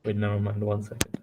Wait, never mind. 1 second.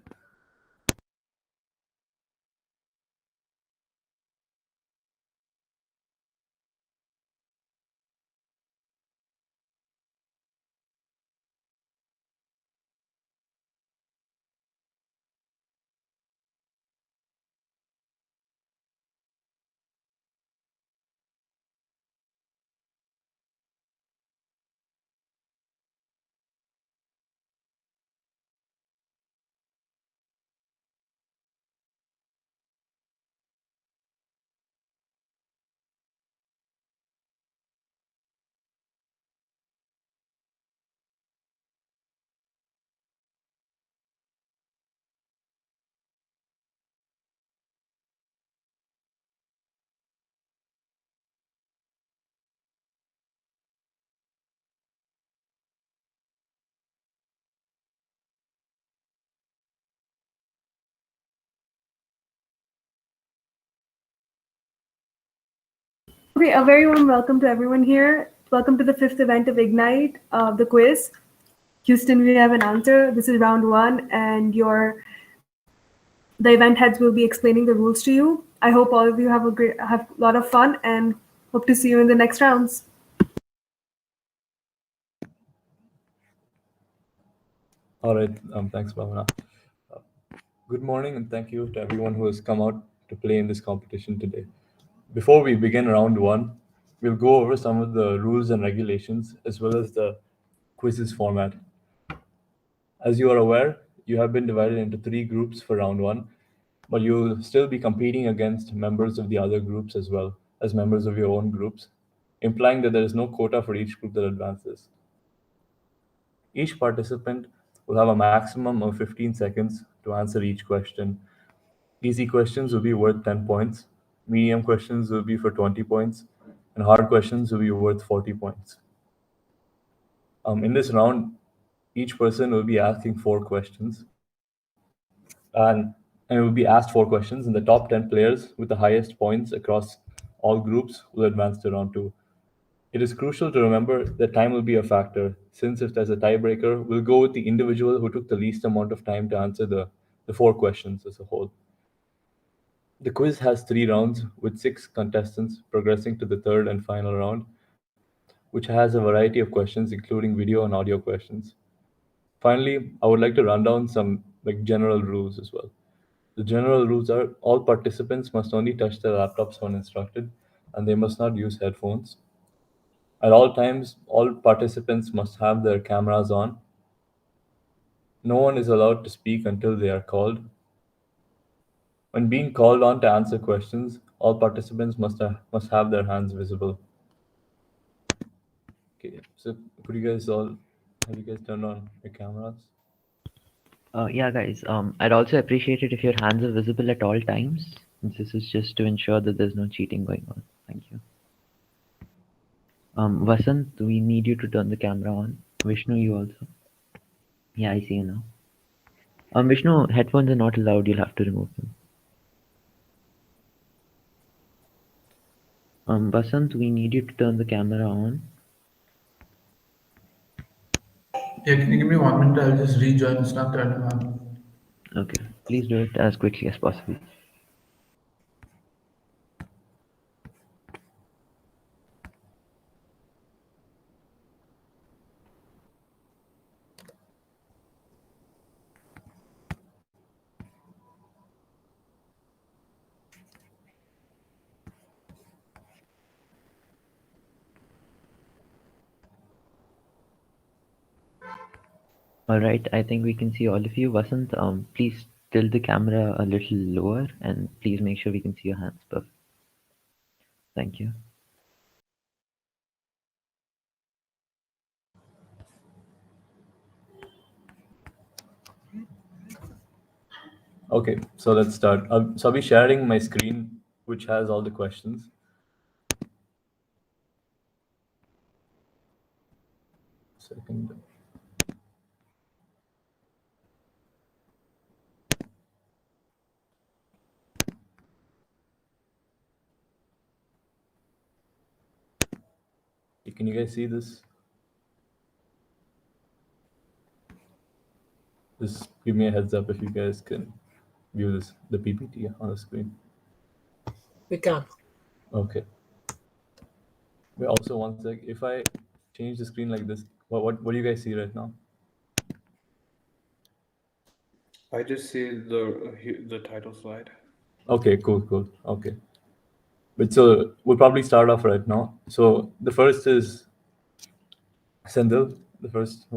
Okay, a very warm welcome to everyone here. Welcome to the fifth event of Ignite, the quiz. Houston, we have an answer. This is round one, and the event heads will be explaining the rules to you. I hope all of you have a lot of fun, and hope to see you in the next rounds. All right. Thanks, Bhavana. Uh, Good morning, and thank you to everyone who has come out to play in this competition today. Before we begin round one, we'll go over some of the rules and regulations as well as the quiz's format. As you are aware, you have been divided into three groups for round one, but you'll still be competing against members of the other groups as well as members of your own groups, implying that there is no quota for each group that advances. Each participant will have a maximum of 15 seconds to answer each question. Easy questions will be worth 10 points, medium questions will be for 20 points, and hard questions will be worth 40 points. In this round, each person will be asking four questions, and it will be asked four questions, and the top 10 players with the highest points across all groups will advance to round two. It is crucial to remember that time will be a factor, since if there's a tiebreaker, we'll go with the individual who took the least amount of time to answer the four questions as a whole. The quiz has three rounds, with six contestants progressing to the third and final round, which has a variety of questions, including video and audio questions. Finally, I would like to run down some general rules as well. The general rules are all participants must only touch their laptops when instructed, and they must not use headphones. At all times, all participants must have their cameras on. No one is allowed to speak until they are called. When being called on to answer questions, all participants must have their hands visible. Okay, so could you guys all have you guys turned on your cameras? Yeah, guys. I'd also appreciate it if your hands are visible at all times. This is just to ensure that there's no cheating going on. Thank you. Vasant, we need you to turn the camera on. Vishnu, you also. Yeah, I see you now. Vishnu, headphones are not allowed. You'll have to remove them. Vasant, we need you to turn the camera on. Yeah, can you give me 1 minute? I'll just rejoin. It's not turning on. Okay, please do it as quickly as possible. All right, I think we can see all of you. Vasant, please tilt the camera a little lower and please make sure we can see your hands. Perfect. Thank you. Okay, so let's start. So I'll be sharing my screen, which has all the questions. Second. Can you guys see this? Just give me a heads up if you guys can view the PPT on the screen. We can. Okay. Wait, also one sec. If I change the screen like this, what do you guys see right now? I just see the title slide. Okay, cool. Okay. But so we'll probably start off right now. So the first is Sendil. The first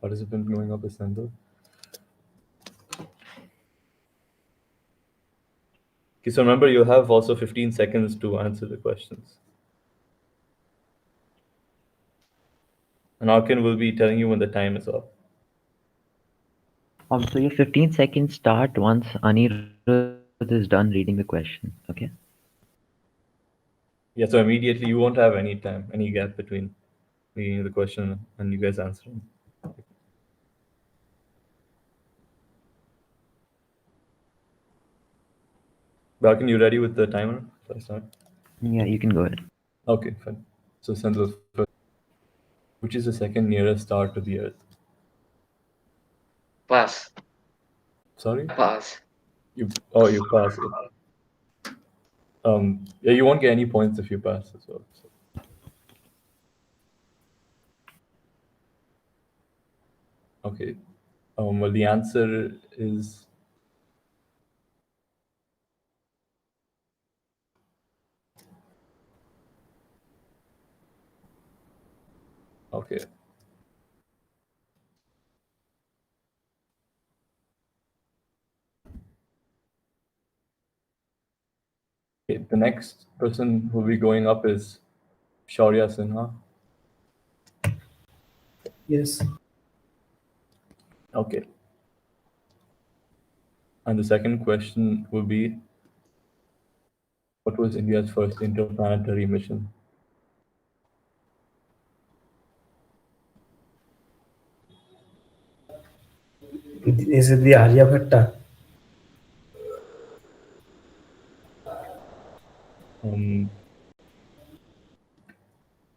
participant going up is Sendil. Okay, so remember you have also 15 seconds to answer the questions. And Arkin will be telling you when the time is up. So your 15 seconds start once Anirudh is done reading the question. Okay. Yeah, so immediately you won't have any time, any gap between reading the question and you guys answering. Arkin, you ready with the timer? Shall I start? Yeah, you can go ahead. Okay, fine. So Sendil first. Which is the second nearest star to the Earth? Pass. Sorry? Pass. You pass it. Yeah, you won't get any points if you pass as well. So. Okay. Well, the answer is okay. Okay, the next person who will be going up is Shaurya Sinha. Yes. Okay. And the second question will be, what was India's first interplanetary mission? Is it the Aryabhatta?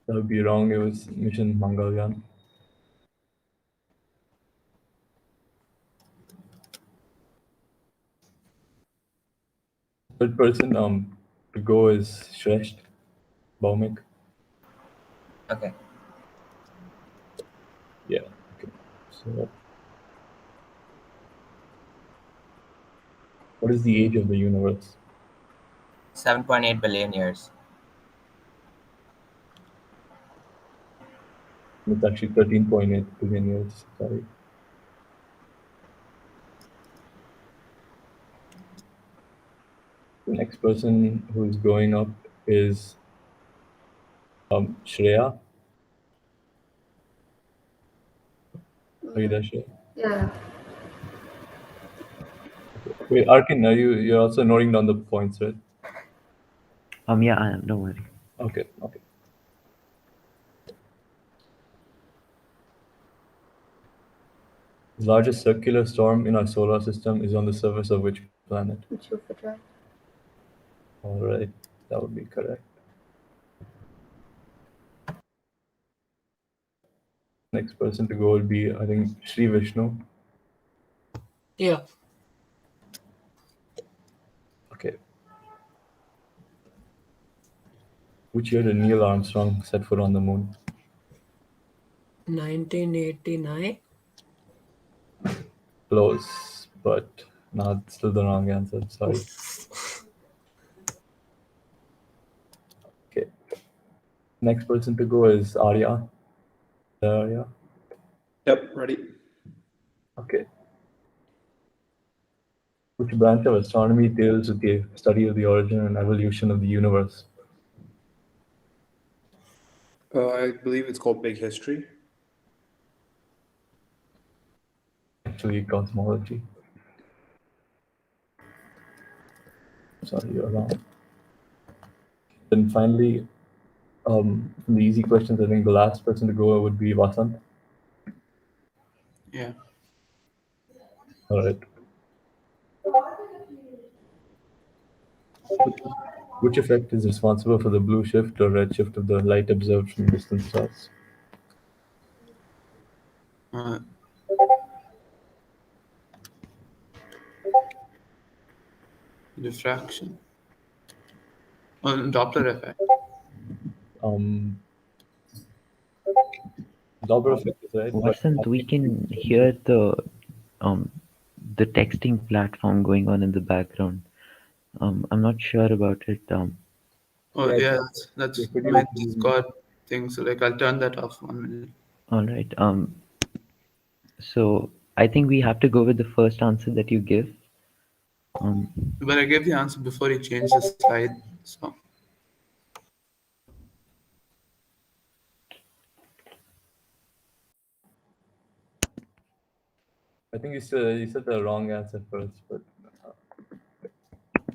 That would be wrong. It was Mission Mangalyaan. Third person to go is Shresht Bhaumik. Okay. Yeah. Okay. So, what is the age of the universe? 7.8 billion years. It's actually 13.8 billion years. Sorry. The next person who is going up is Shreya. Are you there, Shreya? Yeah. Okay. Wait, Arkin, you're also noting down the points, right? Yeah, I am. Don't worry. Okay. The largest circular storm in our solar system is on the surface of which planet? Jupiter. All right, that would be correct. Next person to go will be, I think, Sri Vishnu. Yeah. Okay. Which year did Neil Armstrong set foot on the moon? 1989. Close, but not still the wrong answer. Sorry. Okay. Next person to go is Arya. Arya. Yep, ready. Okay. Which branch of astronomy deals with the study of the origin and evolution of the universe? I believe it's called Big History. Actually, cosmology. Sorry, you're wrong. Then finally, from the easy questions, I think the last person to go would be Vasant. Yeah. All right. Which effect is responsible for the blue shift or red shift of the light observed from distant stars? Uh, Diffraction. Oh, Doppler effect. Um, Doppler effect is right, but Vasant, we can hear um the texting platform going on in the background. I'm not sure about it. Oh yeah, yeah, yeah, that's could you my please- Discord thing. So like I'll turn that off 1 minute. All right. So I think we have to go with the first answer that you give. But I gave the answer before he changed the slide. So I think you said the wrong answer first, but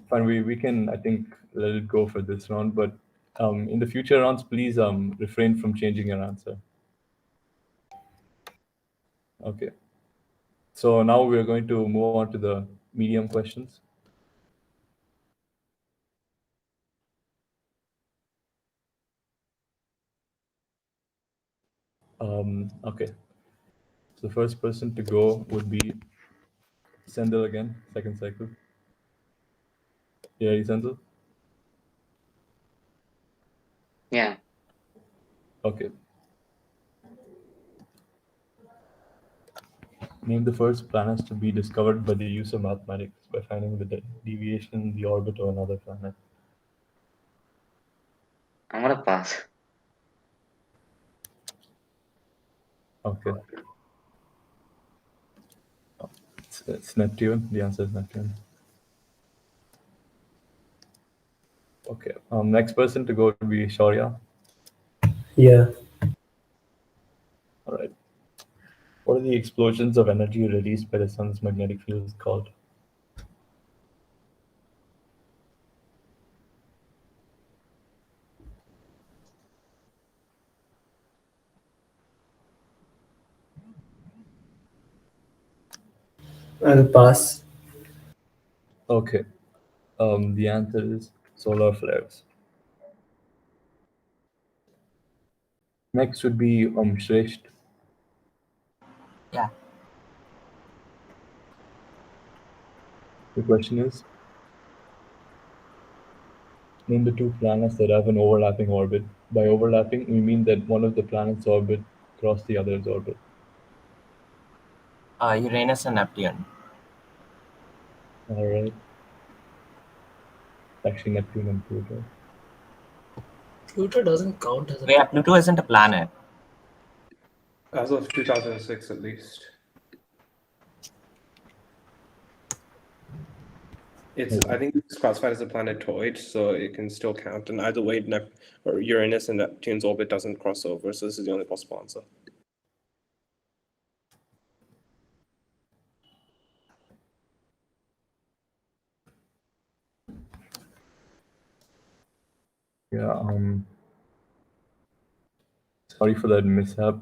fine. We can I think let it go for this round, but in the future rounds, please refrain from changing your answer. Okay. So now we are going to move on to the medium questions. Okay. So the first person to go would be Sendel again, second cycle. You ready, Sendel? Yeah. Okay. Name the first planets to be discovered by the use of mathematics by finding the deviation in the orbit of another planet. I'm gonna pass. Okay. It's Neptune. The answer is Neptune. Okay. Next person to go would be Shaurya. Yeah. All right. What are the explosions of energy released by the sun's magnetic field called? I'll pass. Okay. The answer is solar flares. Next would be Shresht. Yeah. The question is, name the two planets that have an overlapping orbit. By overlapping, we mean that one of the planet's orbit crossed the other's orbit. Uranus and Neptune. All right. Actually, Neptune and Pluto. Pluto doesn't count as a Wait, Pluto isn't a planet. As of 2006, at least. I think it's classified as a planetoid, so it can still count. And either way, or Uranus and Neptune's orbit doesn't cross over, so this is the only possible answer. Yeah. Sorry for that mishap.